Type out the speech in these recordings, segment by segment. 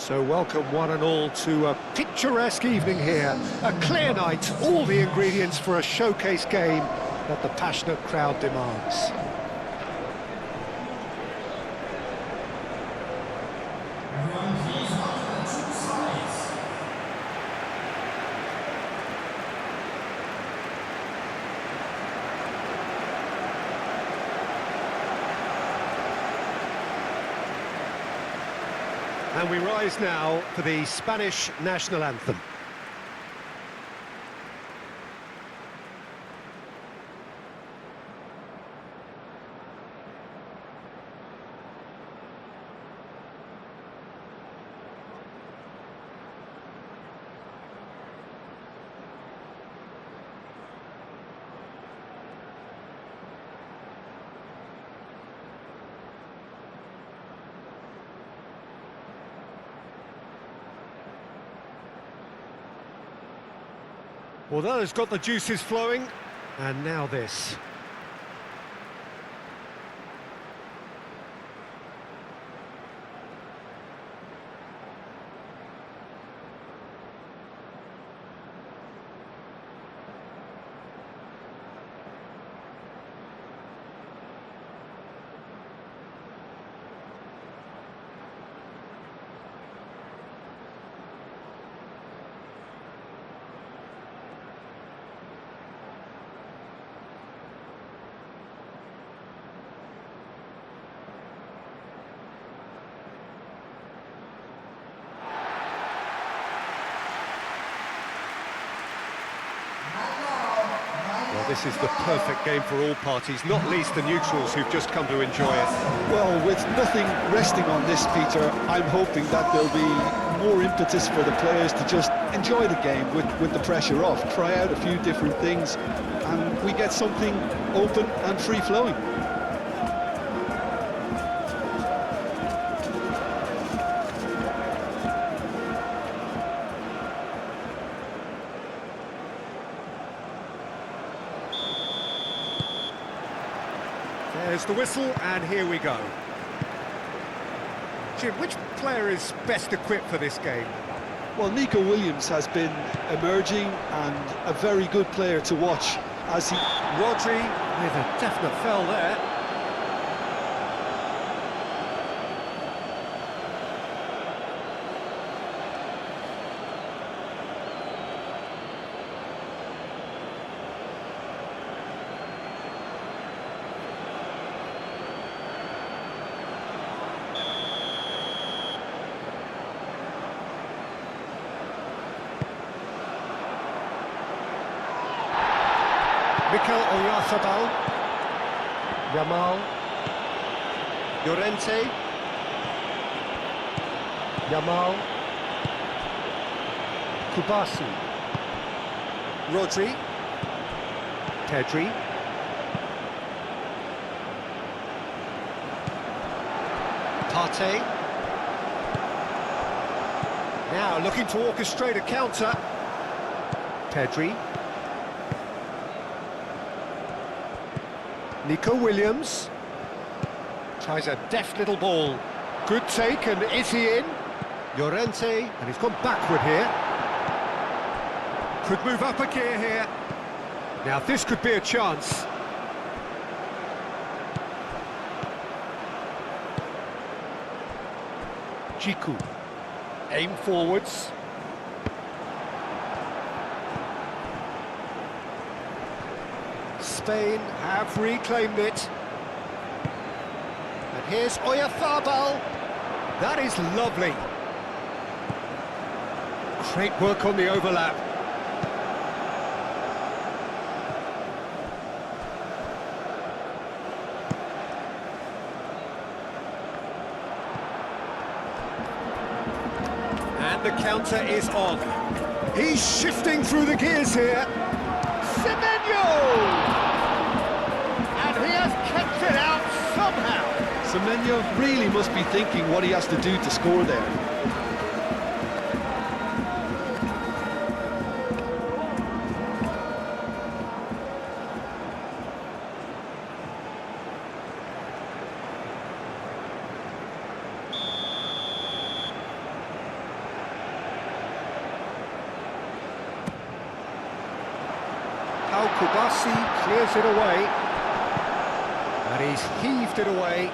So welcome one and all to a picturesque evening here. A clear night, all the ingredients for a showcase game that the passionate crowd demands. And we rise now for the Spanish national anthem. Well, that has got the juices flowing, and now this. Well, this is the perfect game for all parties, not least the neutrals who've just come to enjoy it. Well, with nothing resting on this, Peter, I'm hoping that there'll be more impetus for the players to just enjoy the game with the pressure off, try out a few different things, and we get something open and free-flowing. There's the whistle, and here we go. Jim, which player is best equipped for this game? Well, Nico Williams has been emerging and a very good player to watch as he... Rodri with a definite foul there. Mikel Oyarzabal, Yamal, Llorente, Yamal, Kubasi, Rodri, Pedri, Partey. Now looking to orchestrate a counter. Pedri. Nico Williams tries a deft little ball. Good take, and is he in? Llorente, and he's gone backward here. Could move up a gear here. Now this could be a chance. Jiku, aim forwards. Spain have reclaimed it. And here's Oyarzabal. That is lovely. Great work on the overlap. And the counter is on. He's shifting through the gears here. Semenyo! And he has kept it out somehow. Semenyo really must be thinking what he has to do to score there. Kubasi clears it away. And he's heaved it away.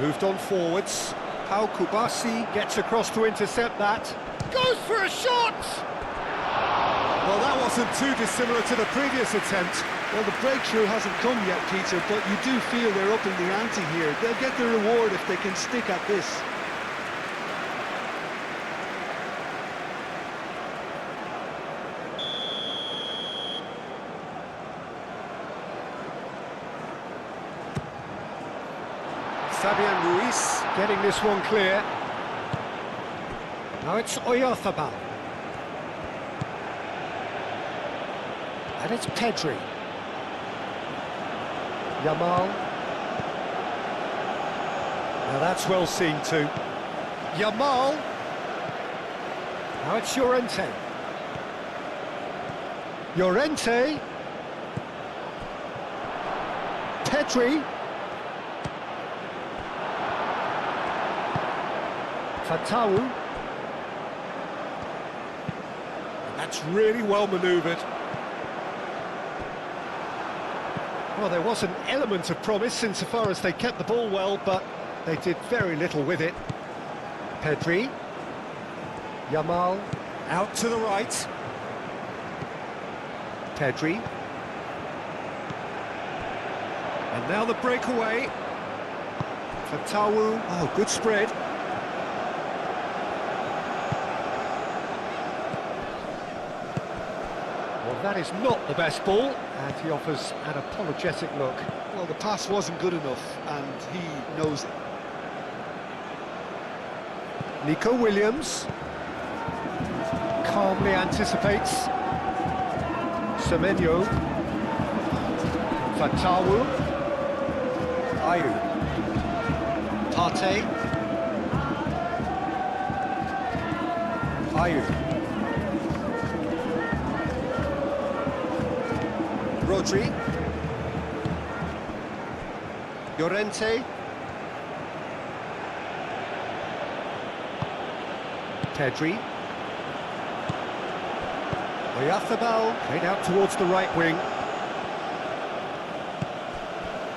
Moved on forwards. Pau Kubasi gets across to intercept that. Goes for a shot! Well, that wasn't too dissimilar to the previous attempt. Well, the breakthrough hasn't come yet, Peter, but you do feel they're up in the ante here. They'll get the reward if they can stick at this. Fabian Ruiz getting this one clear. Now it's Oyarzabal. And it's Pedri. Yamal. Now that's well seen too. Yamal. Now it's Llorente. Llorente. Pedri. Fatawu. That's really well manoeuvred. Well, there was an element of promise insofar as they kept the ball well, but they did very little with it. Pedri. Yamal. Out to the right. Pedri. And now the breakaway. Fatawu. Oh, good spread. Well, that is not the best ball, and he offers an apologetic look. Well, the pass wasn't good enough, and he knows it. Nico Williams calmly anticipates. Semenyo. Fatawu. Ayew. Partey. Ayew. Rodri. Llorente. Pedri. Oyarzabal played out towards the right wing.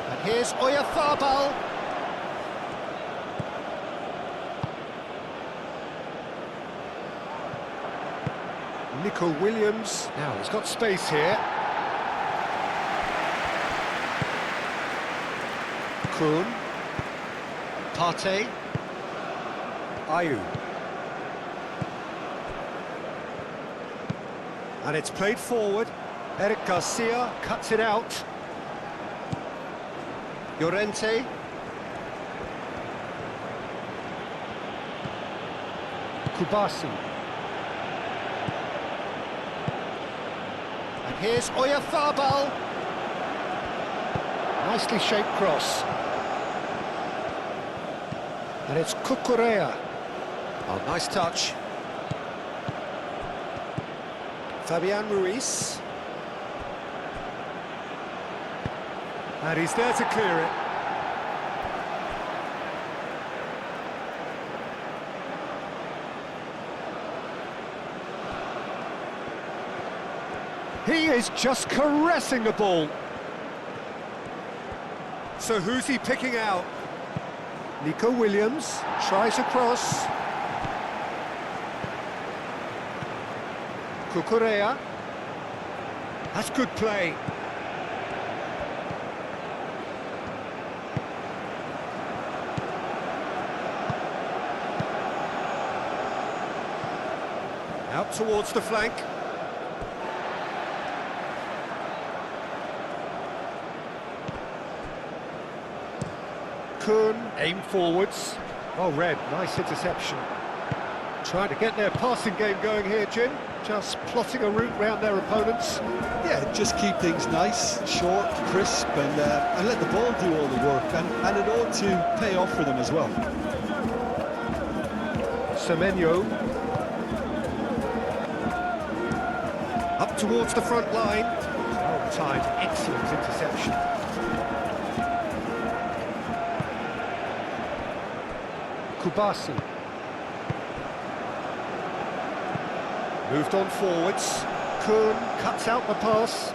And here's Oyarzabal. Nico Williams. Now he's got space here. Kuhn. Partey. Ayew. And it's played forward. Eric Garcia cuts it out. Llorente. Kubasi. And here's Oyarzabal. Nicely shaped cross. And it's Cucurella. Oh, nice touch. Fabian Ruiz. And he's there to clear it. He is just caressing the ball. So who's he picking out? Nico Williams tries a cross. Cucurella. That's good play. Out towards the flank. Kuhn, aim forwards. Oh, Red, nice interception. Trying to get their passing game going here, Jim. Just plotting a route round their opponents. Yeah, just keep things nice, short, crisp, and let the ball do all the work. And it ought to pay off for them as well. Semenyo. Up towards the front line. Oh, timed, excellent interception. Kubasi. Moved on forwards. Kuhn cuts out the pass.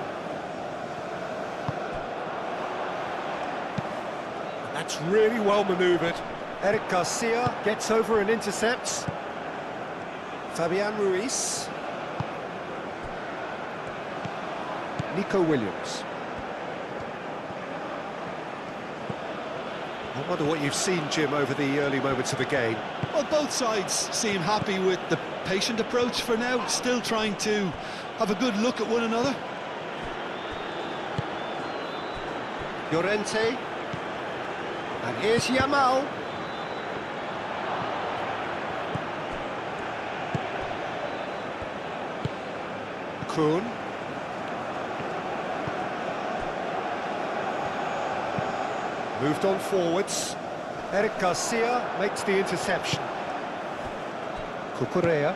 That's really well manoeuvred. Eric Garcia gets over and intercepts. Fabian Ruiz. Nico Williams. I wonder what you've seen, Jim, over the early moments of the game. Well, both sides seem happy with the patient approach for now, still trying to have a good look at one another. Llorente. And here's Yamal. Kuhn. Moved on forwards. Eric Garcia makes the interception. Cucurella.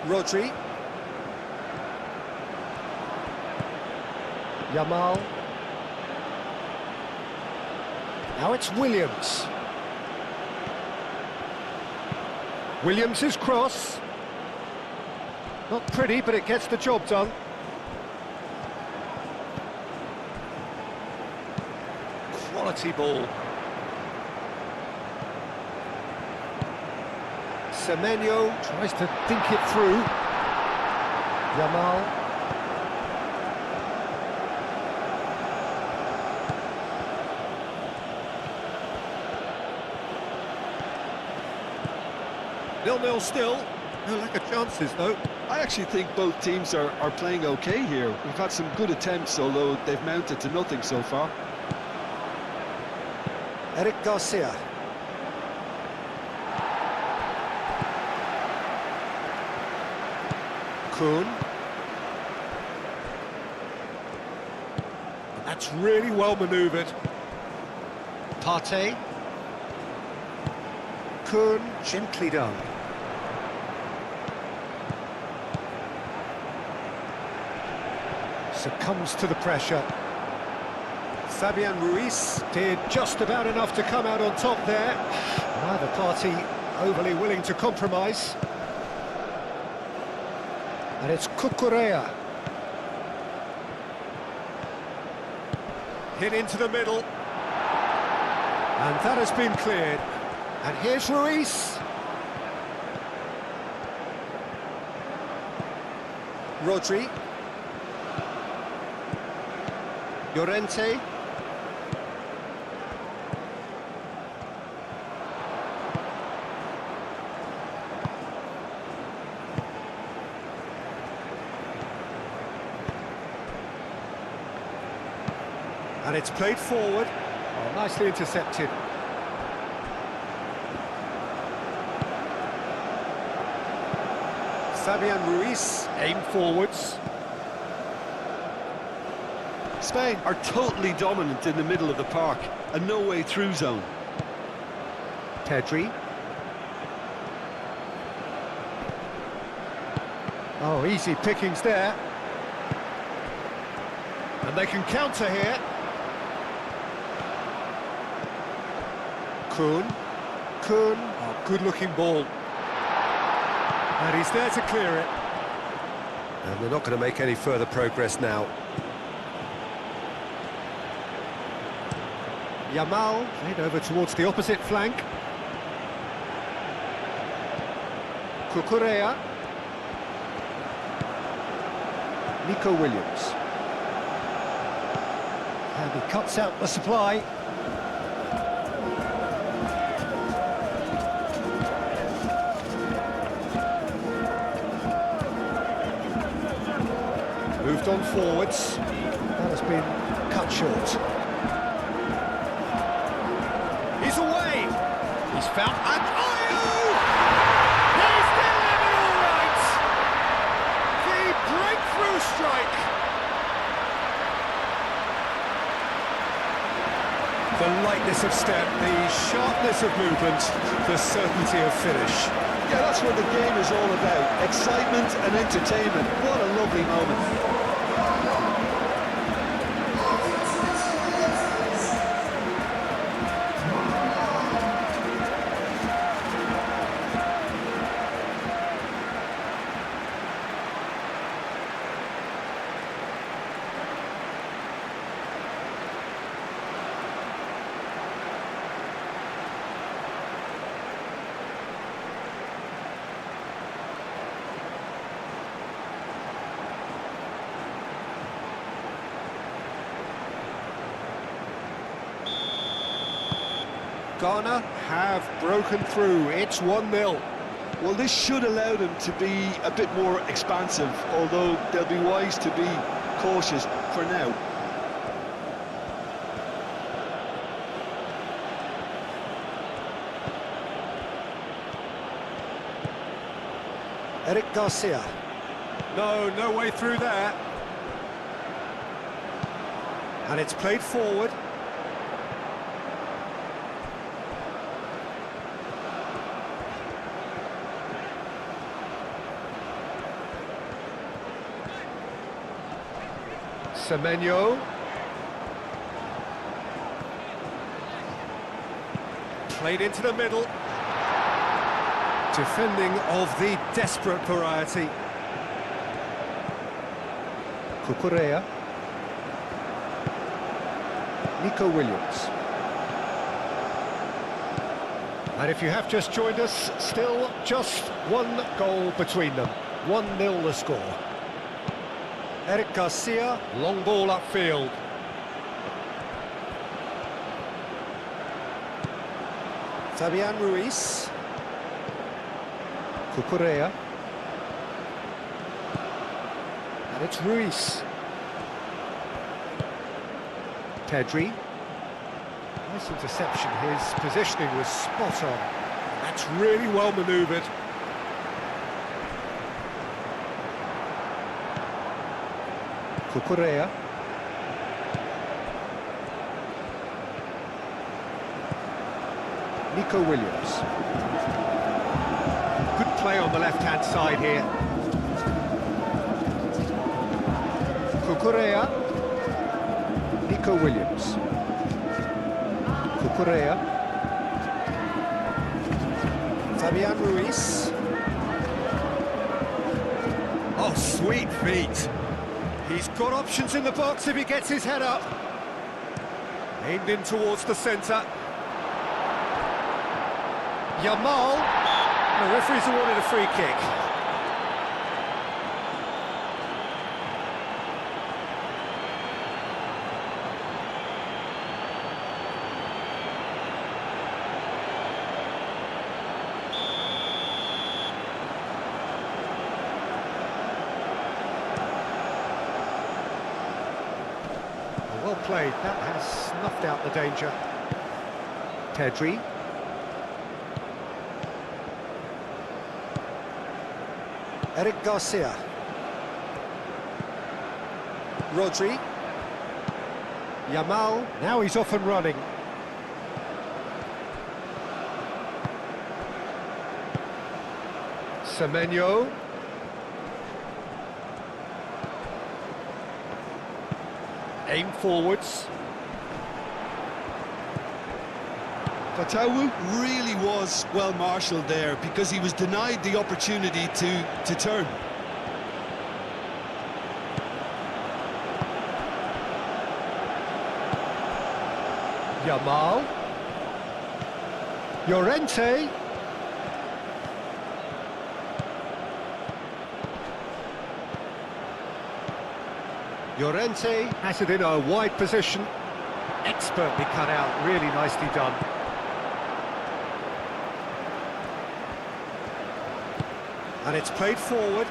Rodri. Yamal. Now it's Williams. Williams' cross. Not pretty, but it gets the job done. Quality ball. Semenyo tries to think it through. Yamal. Nil-nil still. No lack of chances, though. I actually think both teams are playing okay here. We've had some good attempts, although they've mounted to nothing so far. Eric Garcia. Kuhn. And that's really well manoeuvred. Partey. Kuhn, gently done. Succumbs to the pressure. Fabian Ruiz did just about enough to come out on top there. Neither party overly willing to compromise. And it's Cucurella. Hit into the middle. And that has been cleared. And here's Ruiz. Rodri. Llorente. And it's played forward. Oh, nicely intercepted. Fabian Ruiz aimed forwards. Spain are totally dominant in the middle of the park, a no-way through zone. Pedri. Oh, easy pickings there. And they can counter here. Kuhn. Oh, good-looking ball. And he's there to clear it. And they're not going to make any further progress now. Yamal played over towards the opposite flank. Cucurella. Nico Williams. And he cuts out the supply. Moved on forwards. That has been cut short. He's away. He's found Adebayo. He's delivered all right. The breakthrough strike. The lightness of step, the sharpness of movement, the certainty of finish. Yeah, that's what the game is all about. Excitement and entertainment. What a lovely moment. Ghana have broken through. It's 1-0. Well, this should allow them to be a bit more expansive, although they'll be wise to be cautious for now. Eric Garcia. No way through there. And it's played forward. Semenyo. Played into the middle. Defending of the desperate variety. Cucurella. Nico Williams. And if you have just joined us, still just one goal between them. 1-0 the score. Eric Garcia, long ball upfield. Fabian Ruiz. Cucurella. And it's Ruiz. Pedri. Nice interception. His positioning was spot on. That's really well manoeuvred. Cucurella. Nico Williams. Good play on the left-hand side here. Cucurella. Nico Williams. Cucurella. Fabian Ruiz. Oh, sweet feet. He's got options in the box if he gets his head up. Aimed in towards the centre. Yamal. The referee's awarded a free kick. Well played, that has snuffed out the danger. Pedri. Eric Garcia. Rodri. Yamal, now he's off and running. Semenyo. Aim forwards. Fatawu really was well marshalled there because he was denied the opportunity to turn. Yamal. Llorente. Llorente has it in a wide position. Expertly cut out, really nicely done. And it's played forward.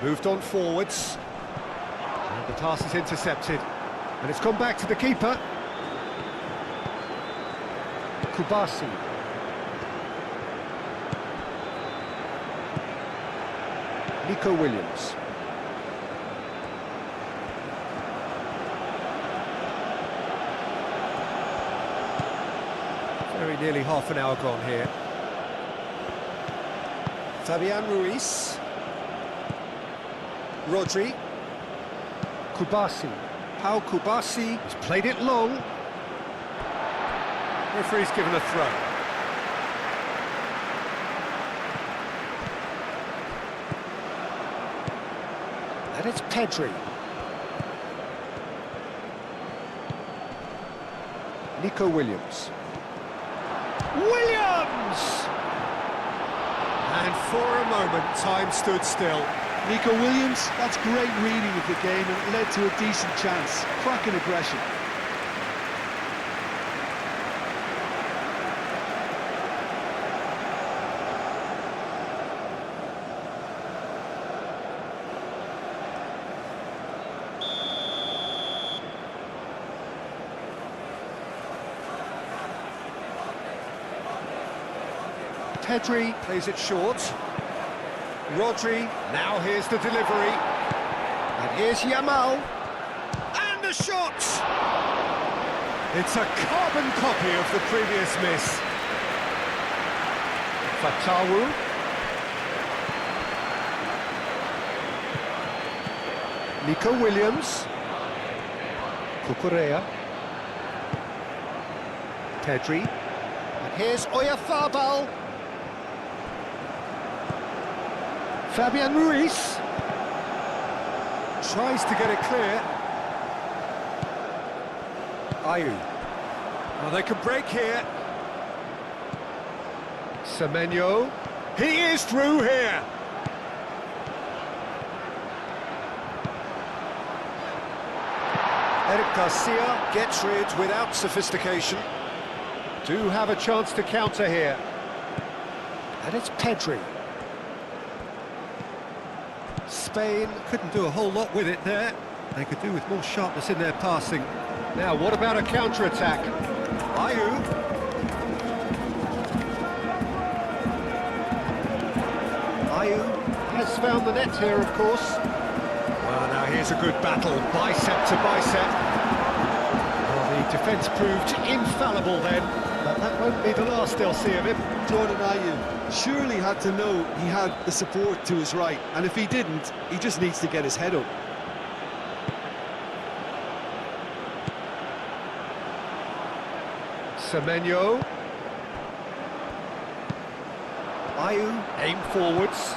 Moved on forwards. And the pass is intercepted. And it's gone back to the keeper. Kubasi. Nico Williams. Very nearly half an hour gone here. Fabian Ruiz. Rodri. Kubasi. Pau Kubasi has played it long. Referee's given a throw. And it's Pedri. Nico Williams. Williams! And for a moment, time stood still. Nico Williams, that's great reading of the game, and it led to a decent chance. Cracking aggression. Pedri plays it short. Rodri, now here's the delivery. And here's Yamal. And the shot! It's a carbon copy of the previous miss. Fatawu. Nico Williams. Cucurella. Pedri. And here's Oyarzabal. Fabian Ruiz tries to get it clear. Ayew. Well, they can break here. Semenyo. He is through here. Eric Garcia gets rid without sophistication. Do have a chance to counter here. And it's Pedri. Spain couldn't do a whole lot with it there. They could do with more sharpness in their passing. Now, what about a counter-attack? Ayew. Ayew has found the net here, of course. Well, now here's a good battle, bicep to bicep. Well, the defence proved infallible then, but that won't be the last they'll see of him. Jordan Ayew surely had to know he had the support to his right, and if he didn't, he just needs to get his head up. Semenyo. Ayew, aim forwards.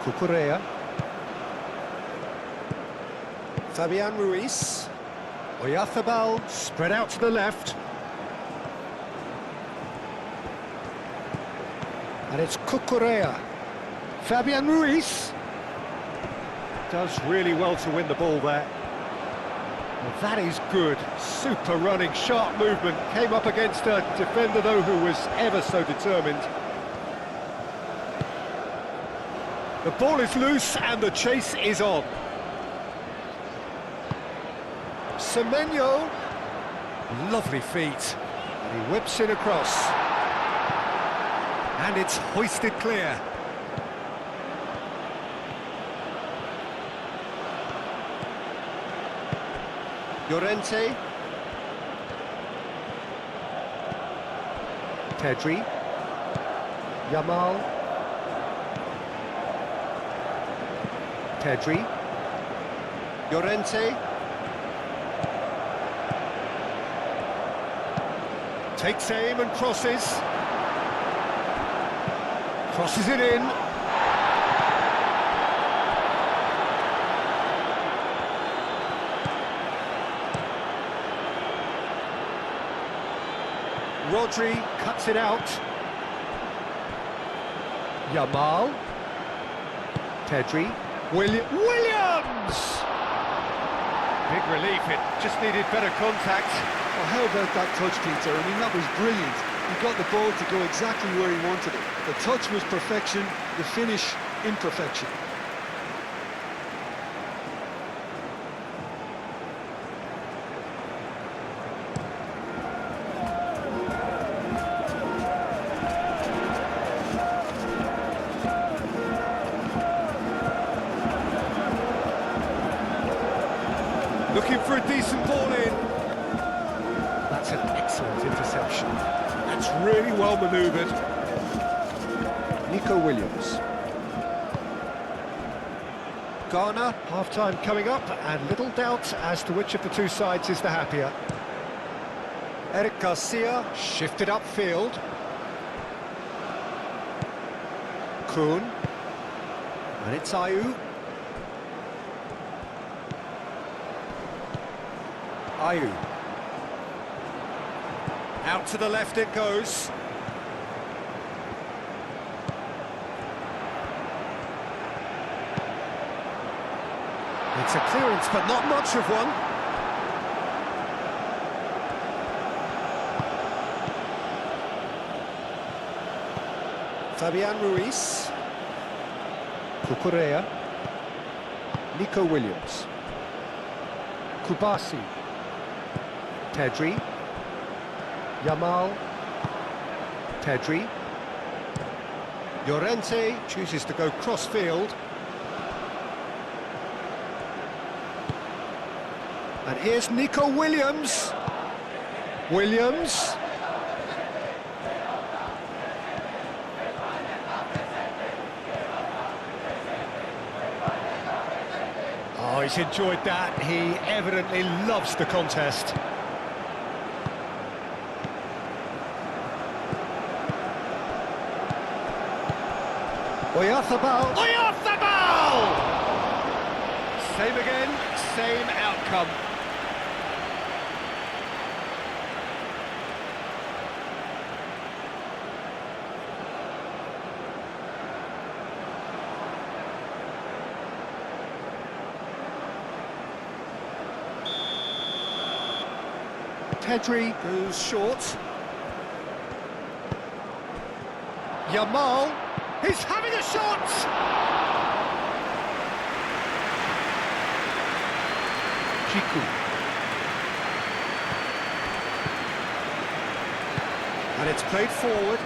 Cucurella. Fabian Ruiz. Oyarzabal, spread out to the left. And it's Cucurella. Fabian Ruiz does really well to win the ball there. Well, that is good. Super running, sharp movement. Came up against a defender, though, who was ever so determined. The ball is loose and the chase is on. Semenyo. Lovely feet. And he whips it across. And it's hoisted clear. Llorente. Pedri. Yamal. Pedri. Llorente. Takes aim and crosses. Crosses it in. Rodri cuts it out. Yamal. Pedri. Williams! Big relief, it just needed better contact. Well, how about that touch, Peter? I mean, that was brilliant. He got the ball to go exactly where he wanted it. The touch was perfection, the finish imperfection. Looking for a decent ball in. That's an excellent interception. That's really well manoeuvred. Nico Williams. Ghana, half-time coming up, and little doubt as to which of the two sides is the happier. Eric Garcia shifted upfield. Kuhn. And it's Ayew. Ayew. Out to the left it goes. It's a clearance, but not much of one. Fabian Ruiz. Cucurella. Nico Williams. Kubasi. Pedri. Yamal. Pedri. Llorente chooses to go cross-field. And here's Nico Williams. Williams. Oh, he's enjoyed that. He evidently loves the contest. Oyarzabal. Oyarzabal! Same again, same outcome. Pedri goes short. Yamal, he's having a shot! Chiku. And it's played forward.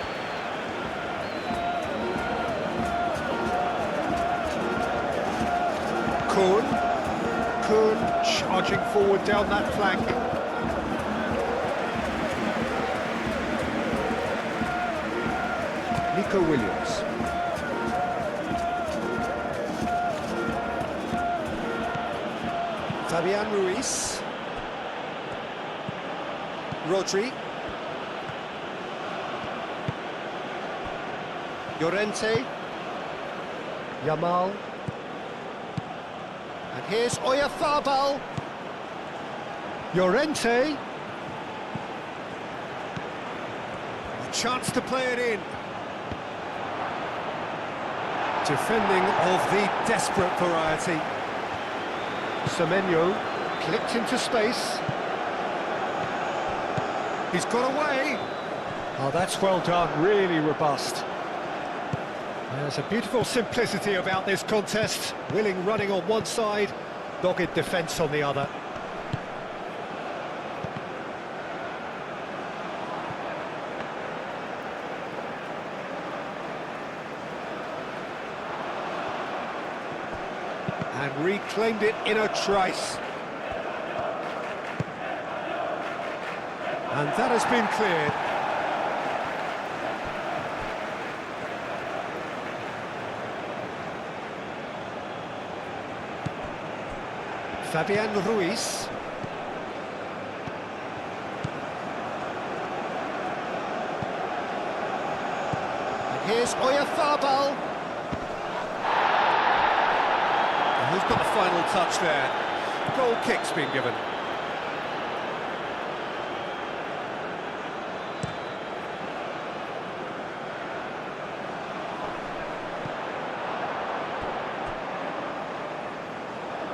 Kun charging forward down that flank. Nico Williams. Fabian Ruiz. Rodri. Llorente. Yamal. And here's Oyarzabal. Llorente. A chance to play it in. Defending of the desperate variety. Semenyo clipped into space. He's got away. Oh, that's well done, really robust. There's a beautiful simplicity about this contest. Willing running on one side, dogged defence on the other. And reclaimed it in a trice. And that has been cleared. Fabian Ruiz. And here's Oyarzabal. Who's got the final touch there? Goal kick's been given.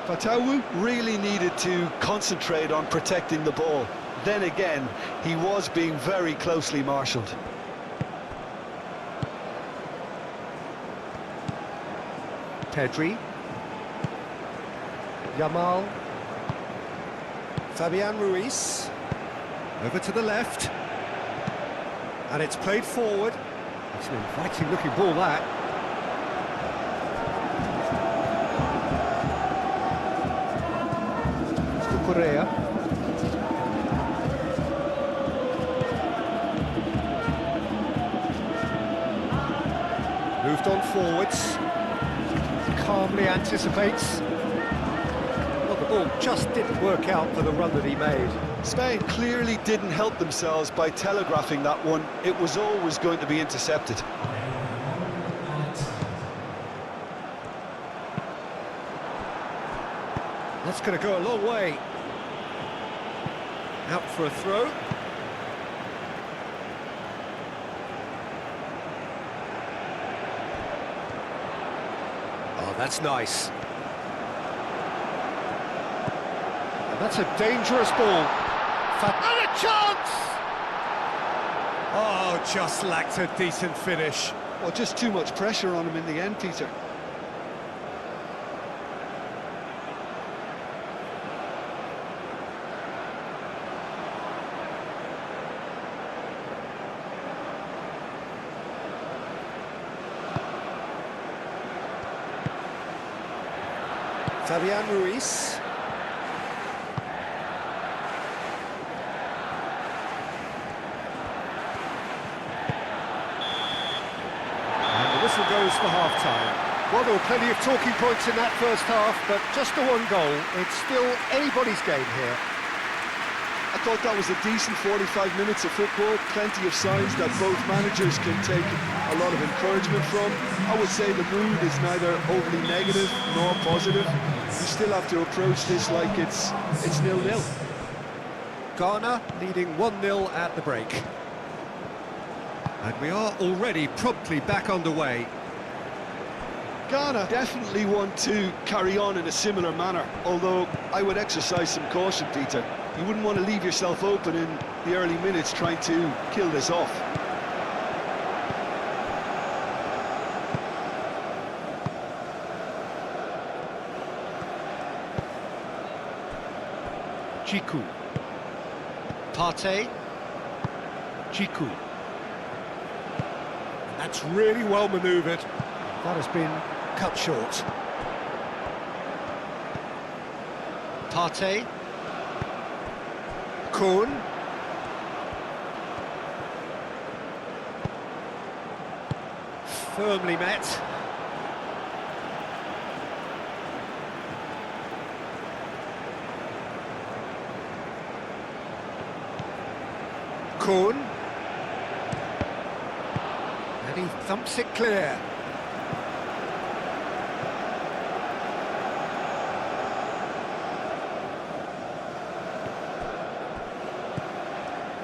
Fatawu really needed to concentrate on protecting the ball. Then again, he was being very closely marshalled. Pedri. Yamal. Fabian Ruiz. Over to the left. And it's played forward. It's an inviting looking ball, that. Cucurella. Moved on forwards. Calmly anticipates. Well, the ball just didn't work out for the run that he made. Spain clearly didn't help themselves by telegraphing that one. It was always going to be intercepted. That's going to go a long way. Out for a throw. Oh, that's nice. That's a dangerous ball. And a chance! Oh, just lacked a decent finish. Well, just too much pressure on him in the end, Peter. Fabian Ruiz. And the whistle goes for half-time. Well, there were plenty of talking points in that first half, but just the one goal. It's still anybody's game here. I thought that was a decent 45 minutes of football, plenty of signs that both managers can take a lot of encouragement from. I would say the mood is neither overly negative nor positive. You still have to approach this like it's 0-0. Ghana leading 1-0 at the break. And we are already promptly back underway. Ghana definitely want to carry on in a similar manner, although I would exercise some caution, Peter. You wouldn't want to leave yourself open in the early minutes trying to kill this off. Chiku. Partey. Chiku. That's really well manoeuvred. That has been cut short. Partey. Kuhn. Firmly met. Kuhn. And he thumps it clear.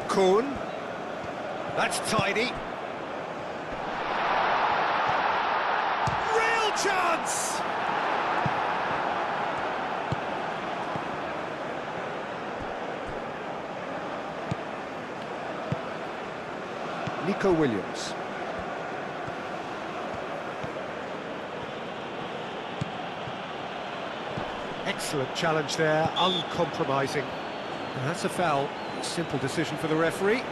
Kuhn. That's tidy. Real chance! Nico Williams. Excellent challenge there, uncompromising. And that's a foul. Simple decision for the referee.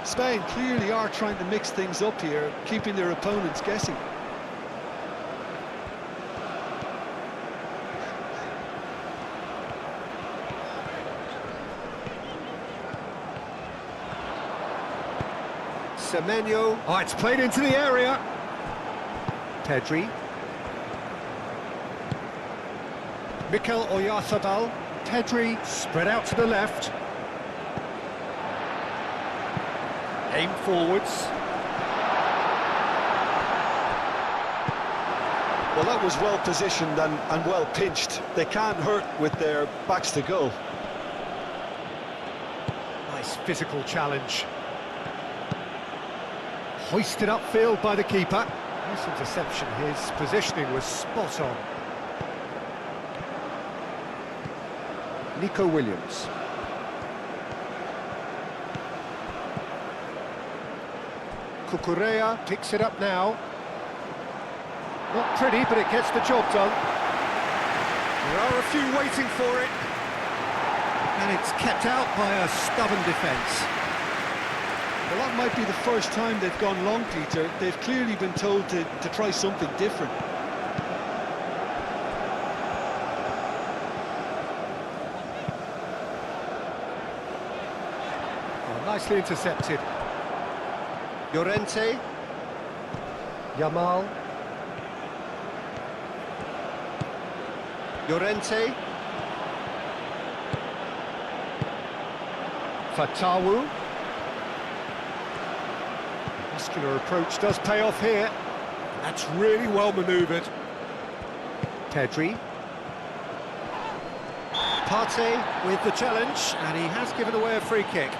Spain clearly are trying to mix things up here, keeping their opponents guessing. Semenyo. Oh, it's played into the area. Pedri. Mikel Oyarzabal. Pedri spread out to the left. Aim forwards. Well, that was well positioned and well pinched. They can't hurt with their backs to goal. Nice physical challenge. Hoisted upfield by the keeper. Nice interception. His positioning was spot on. Nico Williams. Cucurella picks it up now. Not pretty, but it gets the job done. There are a few waiting for it. And it's kept out by a stubborn defence. Well, that might be the first time they've gone long, Peter. They've clearly been told to try something different. Oh, nicely intercepted. Llorente. Yamal. Llorente. Fatawu. Muscular approach does pay off here. That's really well manoeuvred. Pedri. Partey with the challenge, and he has given away a free kick.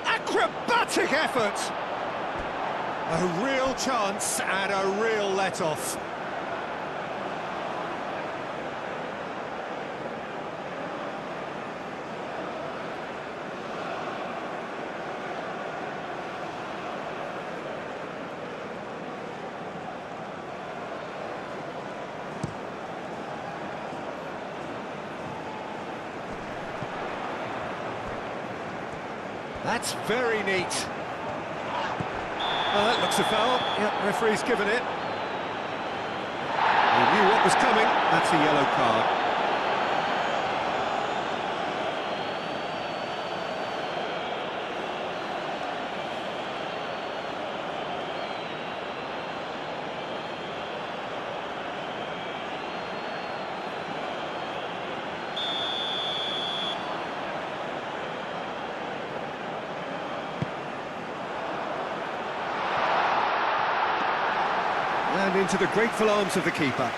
Acrobatic effort! A real chance and a real let-off. That's very neat. That looks a foul. Yep, referee's given it. He knew what was coming. That's a yellow card. And into the grateful arms of the keeper.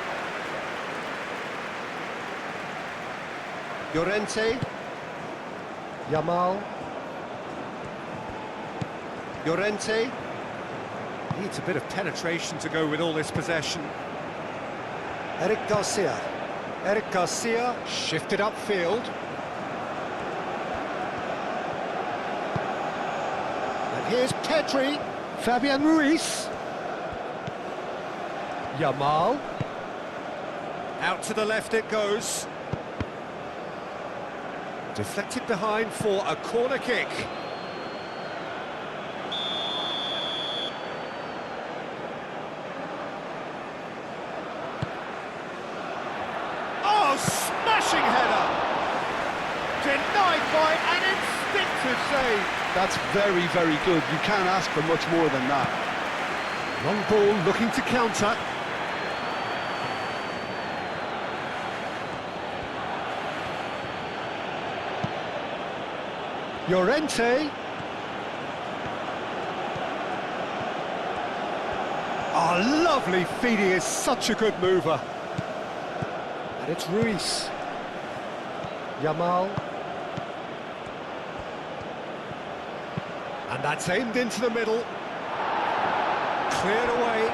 Llorente. Yamal. Llorente. Needs a bit of penetration to go with all this possession. Eric Garcia. Eric Garcia shifted upfield. And here's Pedri. Fabian Ruiz. Yamal. Out to the left it goes. Deflected behind for a corner kick. Oh, smashing header! Denied by an instinctive save. That's very, very good. You can't ask for much more than that. Long ball looking to counter. Llorente. Oh, lovely feed. He is such a good mover. And it's Ruiz. Yamal. And that's aimed into the middle. Cleared away.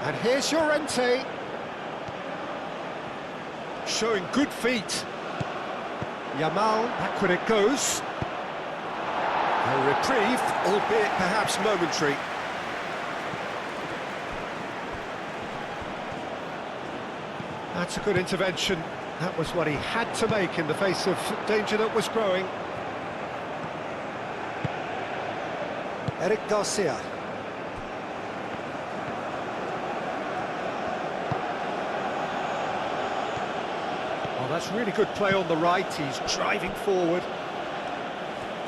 And here's Llorente. Showing good feet. Yamal, back when it goes. A reprieve, albeit perhaps momentary. That's a good intervention. That was what he had to make in the face of danger that was growing. Eric Garcia. Oh, that's really good play on the right. He's driving forward.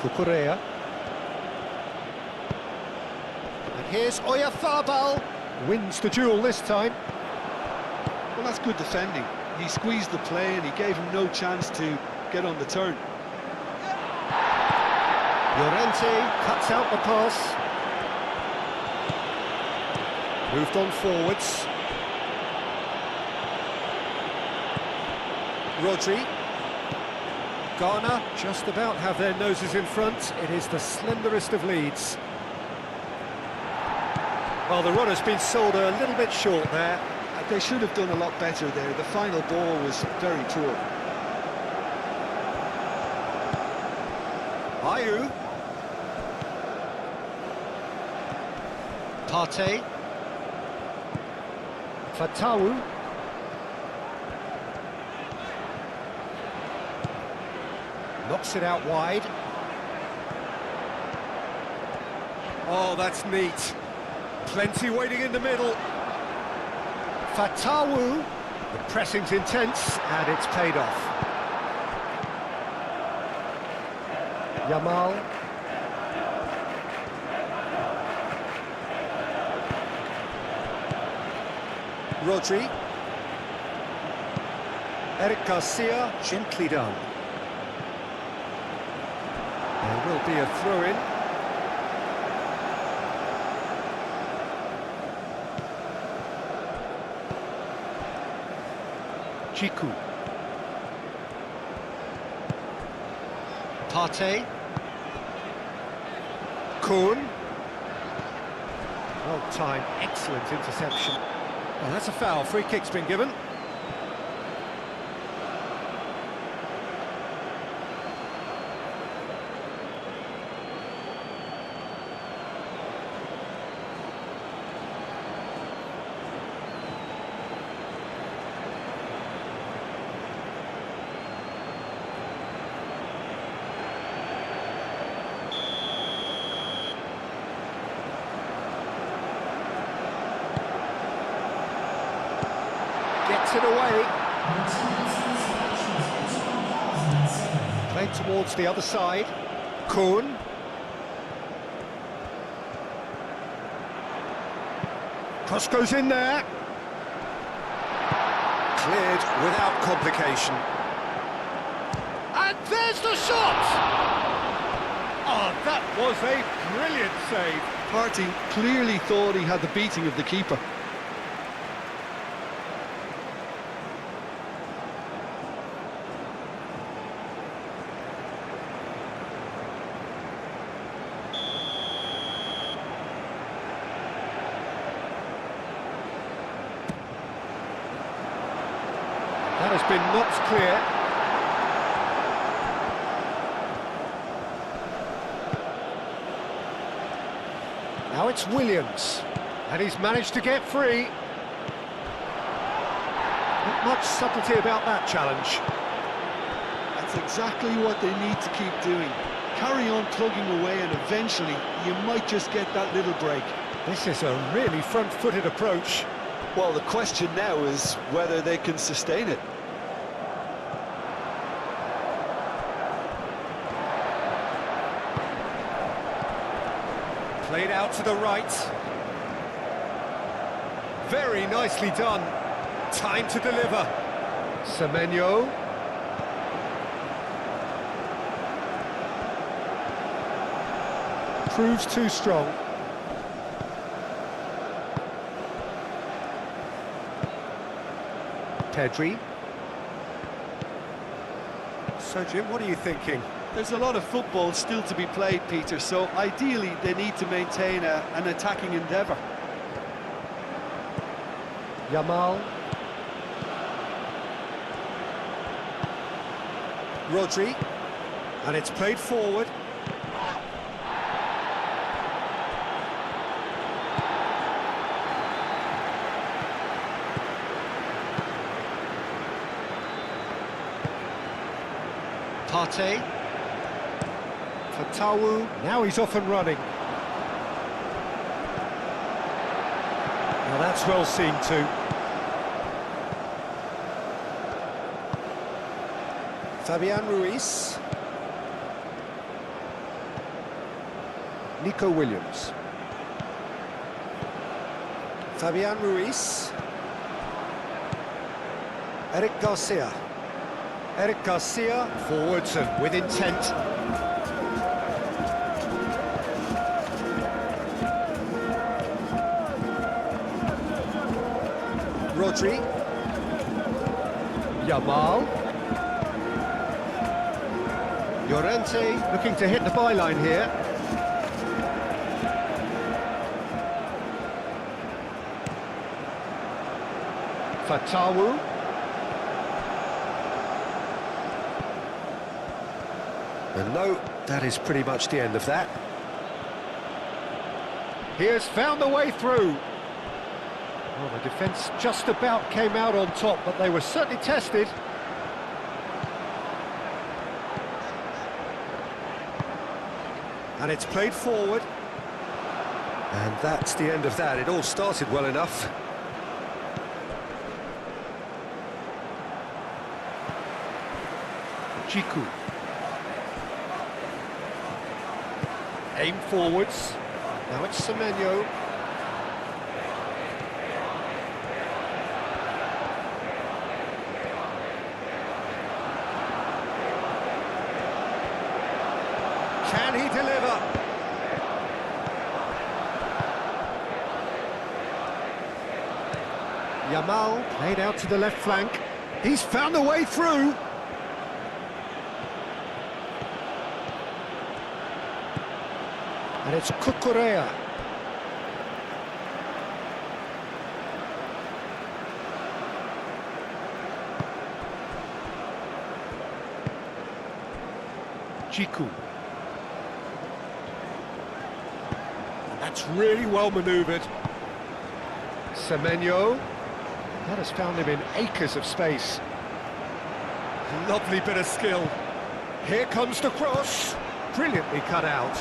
Cucurella. And here's Oyarzabal. Wins the duel this time. Well, that's good defending. He squeezed the play and he gave him no chance to get on the turn. Llorente cuts out the pass. Moved on forwards. Rodri. Ghana just about have their noses in front. It is the slenderest of leads. Well, the runner's been sold a little bit short there. They should have done a lot better there. The final ball was very poor. Ayew. Partey. Fatawu. Knocks it out wide. Oh, that's neat. Plenty waiting in the middle. Fatawu. The pressing's intense, and it's paid off. Yamal. Rodri. Eric Garcia, gently done. There will be a throw-in. Chiku. Partey. Kuhn. Well timed, excellent interception. Well, that's a foul. Free kick's been given. Gets it away. Played towards the other side. Kuhn. Cross goes in there. Cleared without complication. And there's the shot! Oh, that was a brilliant save. Partey clearly thought he had the beating of the keeper. That has been knocked clear. Now it's Williams, and he's managed to get free. Not much subtlety about that challenge. That's exactly what they need to keep doing. Carry on plugging away, and eventually you might just get that little break. This is a really front-footed approach. Well, the question now is whether they can sustain it. Played out to the right. Very nicely done. Time to deliver. Semenyo. Proves too strong. Pedri. So, Jim, what are you thinking? There's a lot of football still to be played, Peter, so ideally they need to maintain an attacking endeavour. Yamal. Rodri. And it's played forward. Partey. Fatawu. Now he's off and running. Now that's well seen too. Fabian Ruiz. Nico Williams. Fabian Ruiz. Eric Garcia. Eric Garcia forwards and with intent. Rodri. Yamal. Llorente looking to hit the byline here. Fatawu. And no, that is pretty much the end of that. He has found the way through. Well, the defence just about came out on top, but they were certainly tested. And it's played forward. And that's the end of that. It all started well enough. Jiku. Aim forwards. Now it's Semenyo. Can he deliver? Yamal played out to the left flank. He's found a way through. And it's Kukurea. Jiku. That's really well manoeuvred. Semenyo. That has found him in acres of space. Lovely bit of skill. Here comes the cross. Brilliantly cut out.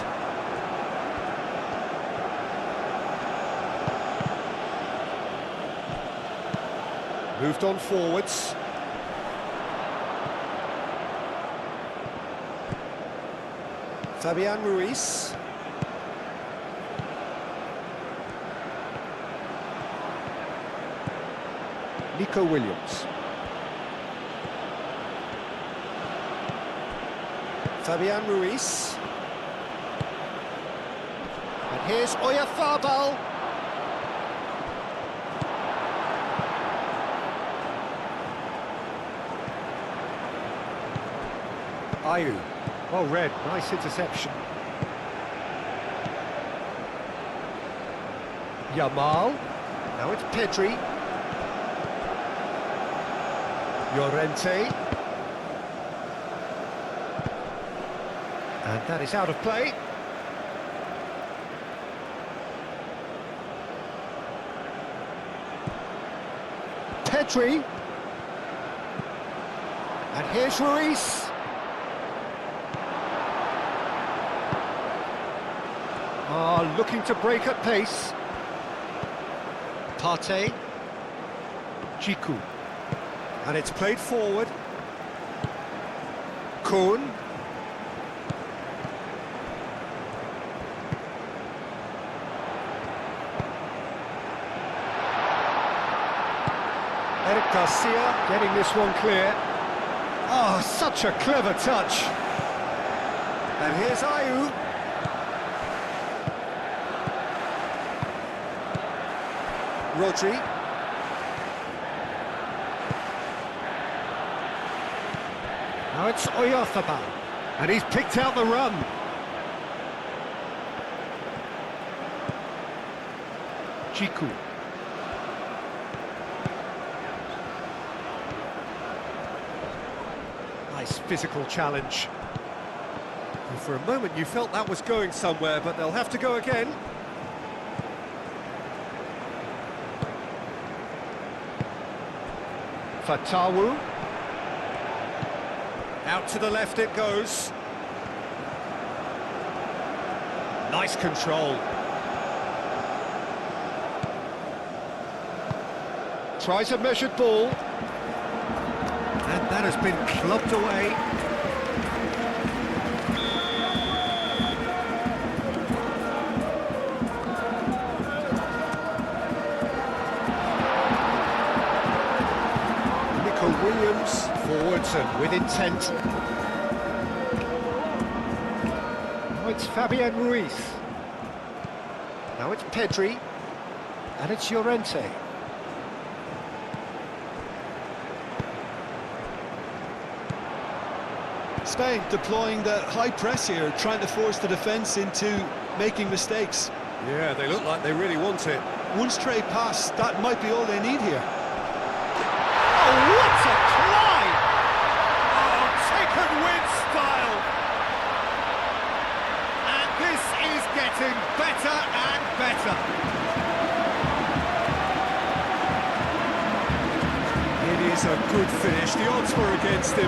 Moved on forwards. Fabian Ruiz. Nico Williams. Fabian Ruiz. And here's Oyarzabal. Ayu. Well read, nice interception. Yamal. Now it's Pedri. Llorente. And that is out of play. Pedri. And here's Ruiz. Looking to break at pace. Partey. Jiku. And it's played forward. Kuhn. Eric Garcia getting this one clear. Oh, such a clever touch. And here's Ayu. Rodri. Now it's Oyarzabal, and he's picked out the run. Jiku. Nice physical challenge. And for a moment you felt that was going somewhere, but they'll have to go again. Fatawu. Out to the left it goes. Nice control. Tries a measured ball. And that has been clubbed away. Williams, forwards and with intent. Now it's Fabian Ruiz. Now it's Pedri. And it's Llorente. Spain deploying the high press here, trying to force the defence into making mistakes. Yeah, they look like they really want it. One straight pass, that might be all they need here. Oh, what a climb! Oh, taken with style! And this is getting better and better. It is a good finish. The odds were against him.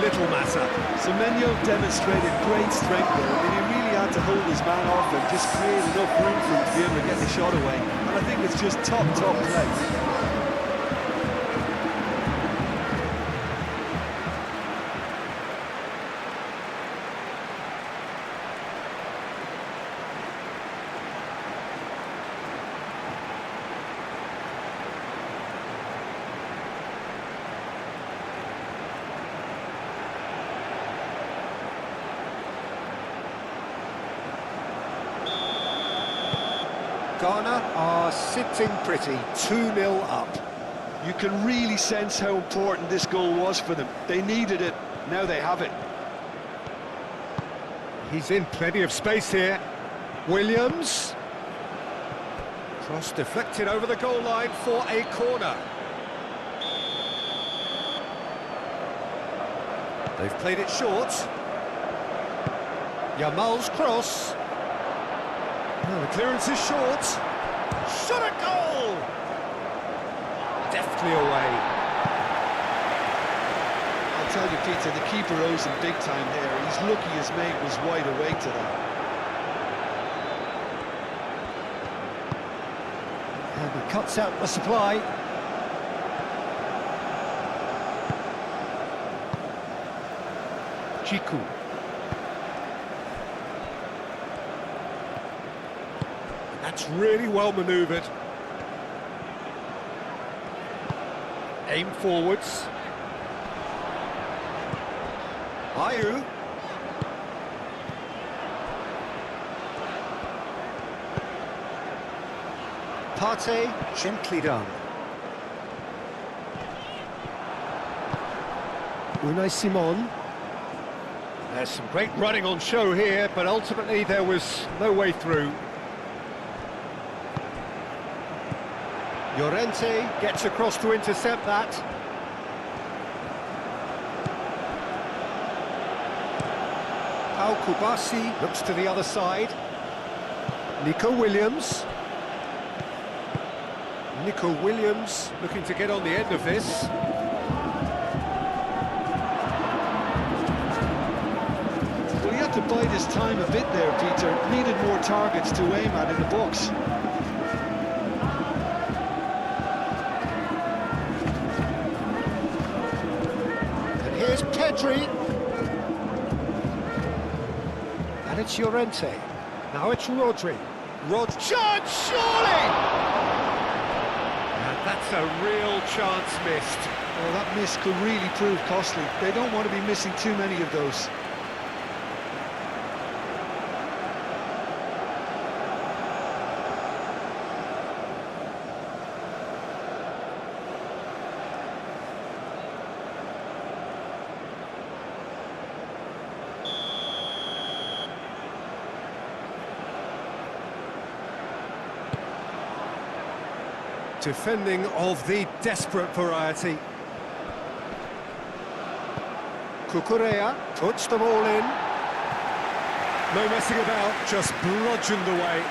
Little matter. Semenyo demonstrated great strength there. I mean, he really had to hold his man off and just create enough room for him to be able to get the shot away. And I think it's just top play. Ghana are sitting pretty, 2-0 up. You can really sense how important this goal was for them. They needed it, now they have it. He's in plenty of space here. Williams. Cross deflected over the goal line for a corner. They've played it short. Yamal's cross. Oh, the clearance is short. Shot at goal! Deftly away. I'll tell you, Peter, the keeper owes him big time there. He's lucky his mate was wide awake to that. And he cuts out the supply. Chiku. That's really well manoeuvred. Aim forwards. Ayu. Partey, gently done. Unai Simon. There's some great running on show here, but ultimately there was no way through. Llorente gets across to intercept that. Pau Kubasi looks to the other side. Nico Williams. Nico Williams looking to get on the end of this. Well, he had to bide his time a bit there, Peter. Needed more targets to aim at in the box. And here's Pedri. And it's Llorente. Now it's Rodri. Chance, surely! That's a real chance missed. Well, that miss could really prove costly. They don't want to be missing too many of those. Defending of the desperate variety. Cucurella puts them all in. No messing about, just bludgeoned away.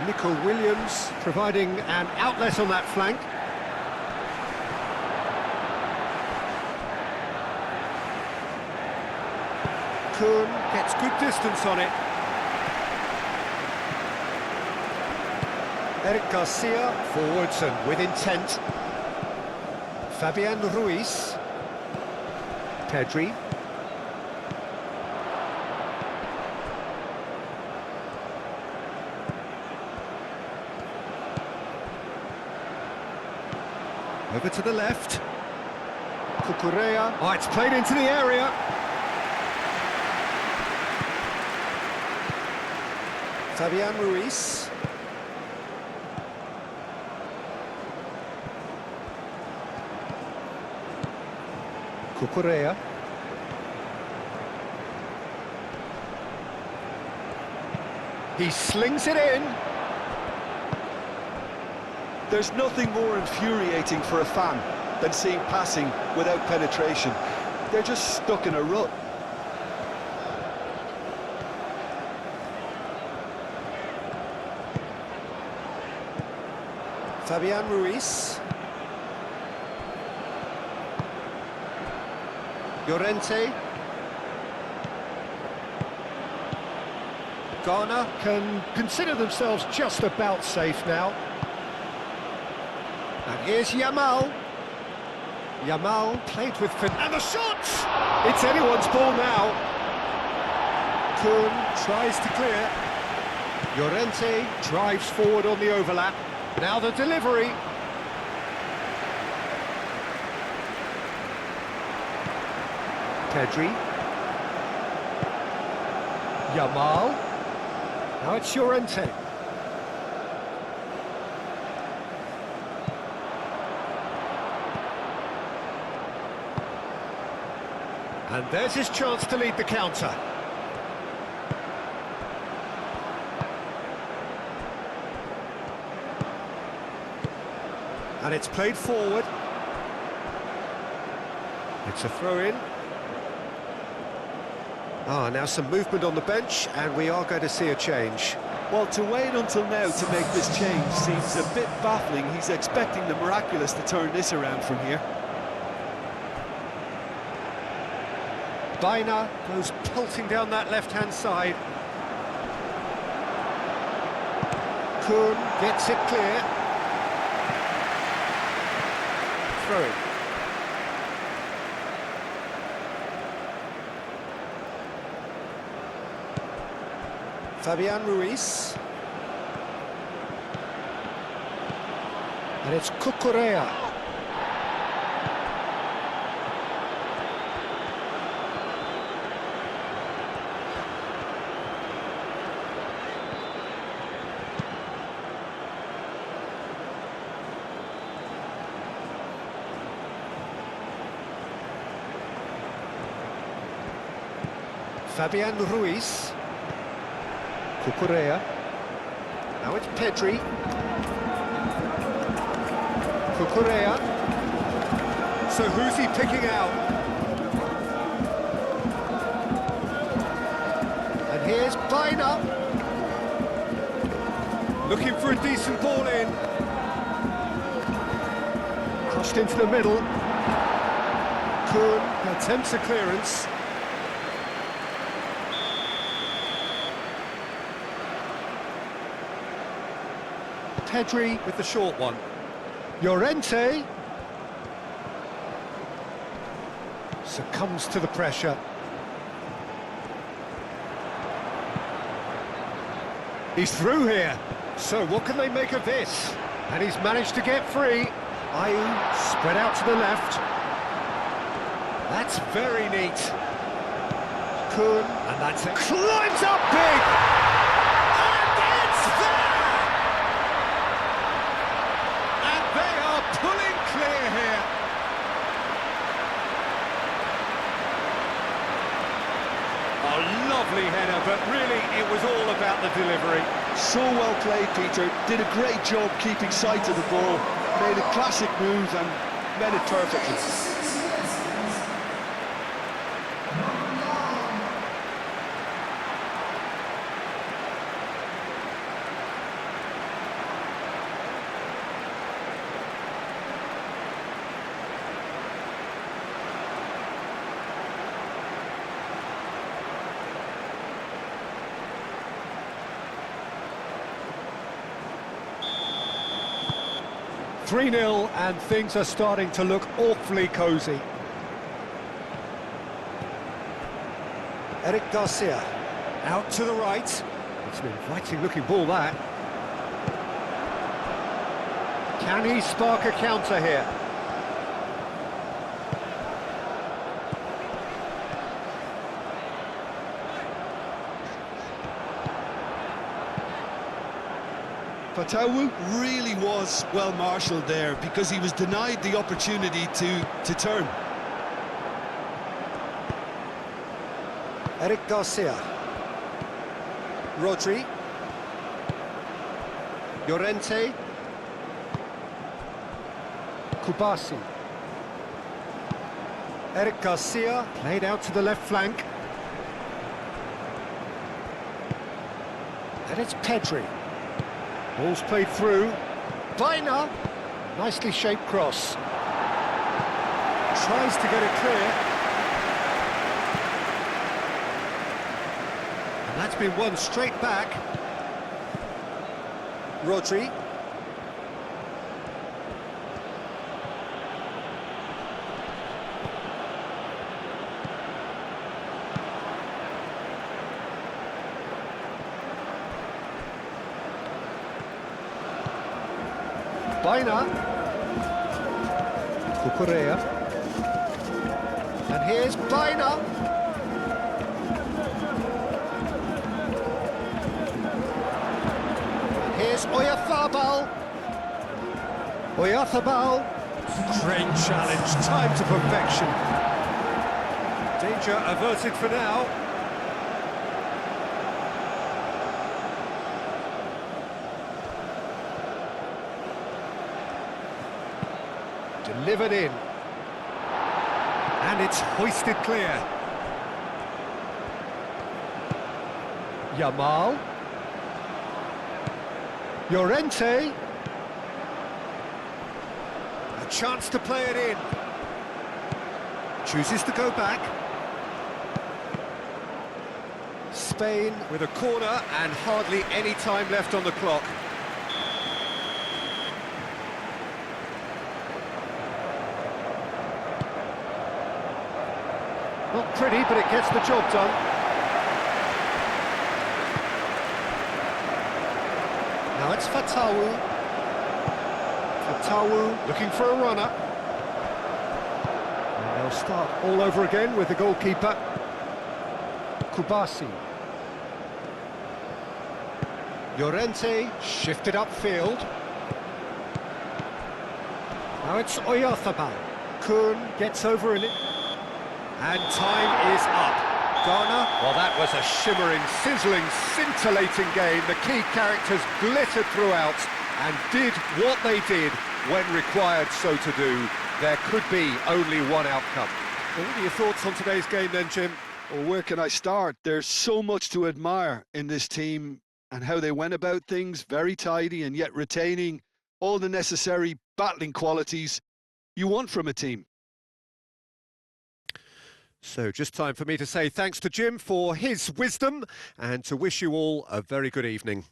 Nico Williams providing an outlet on that flank. Kuhn gets good distance on it. Eric Garcia, forwards and with intent. Fabian Ruiz. Pedri. Over to the left. Cucurella. Oh, it's played into the area. Fabian Ruiz. Cucurella. He slings it in. There's nothing more infuriating for a fan than seeing passing without penetration. They're just stuck in a rut. Fabian Ruiz. Llorente. Ghana can consider themselves just about safe now. And here's Yamal. Yamal played with and the shot! It's anyone's ball now. Kuhn tries to clear. Llorente drives forward on the overlap. Now the delivery. Pedri. Yamal. Now it's Llorente. And there's his chance to lead the counter. And it's played forward. It's a throw-in. Now some movement on the bench, and we are going to see a change. Well, to wait until now to make this change seems a bit baffling. He's expecting the miraculous to turn this around from here. Baina goes pelting down that left-hand side. Kuhn gets it clear. Throw-in. Fabian Ruiz. And it's Cucurella. Fabian Ruiz. Cucurella. Now it's Pedri. Cucurella. So who's he picking out? And here's Baina. Looking for a decent ball in. Crossed into the middle. Kuhn attempts a clearance. Pedri with the short one. Llorente succumbs to the pressure. He's through here. So what can they make of this? And he's managed to get free. Ayew spread out to the left. That's very neat. Kuhn, and that's it. Climbs up big! Pulling clear here. A lovely header, but really it was all about the delivery. So well played, Peter. Did a great job keeping sight of the ball. Made a classic move and made it perfectly. 3-0, and things are starting to look awfully cosy. Eric Garcia, out to the right. It's an inviting-looking ball, that. Can he spark a counter here? Fatawu really was well marshalled there because he was denied the opportunity to turn. Eric Garcia. Rodri. Llorente. Kubasi. Eric Garcia played out to the left flank. And it's Pedri. Ball's played through. Baina. Nicely shaped cross. Tries to get it clear. And that's been won straight back. Rodri. Baina. Cucurella. And here's Baina. It's Oyarzabal. Oyarzabal. Great challenge, time to perfection. Danger averted for now. Delivered in. And it's hoisted clear. Yamal. Llorente. A chance to play it in. Chooses to go back. Spain with a corner and hardly any time left on the clock. Not pretty, but it gets the job done. Now it's Fatawu. Fatawu looking for a runner. And they'll start all over again with the goalkeeper. Kubasi. Llorente shifted upfield. Now it's Oyarzabal. Kun gets over in it. And time is up. Ghana, well, that was a shimmering, sizzling, scintillating game. The key characters glittered throughout and did what they did when required so to do. There could be only one outcome. Well, what are your thoughts on today's game then, Jim? Well, where can I start? There's so much to admire in this team and how they went about things, very tidy and yet retaining all the necessary battling qualities you want from a team. So just time for me to say thanks to Jim for his wisdom and to wish you all a very good evening.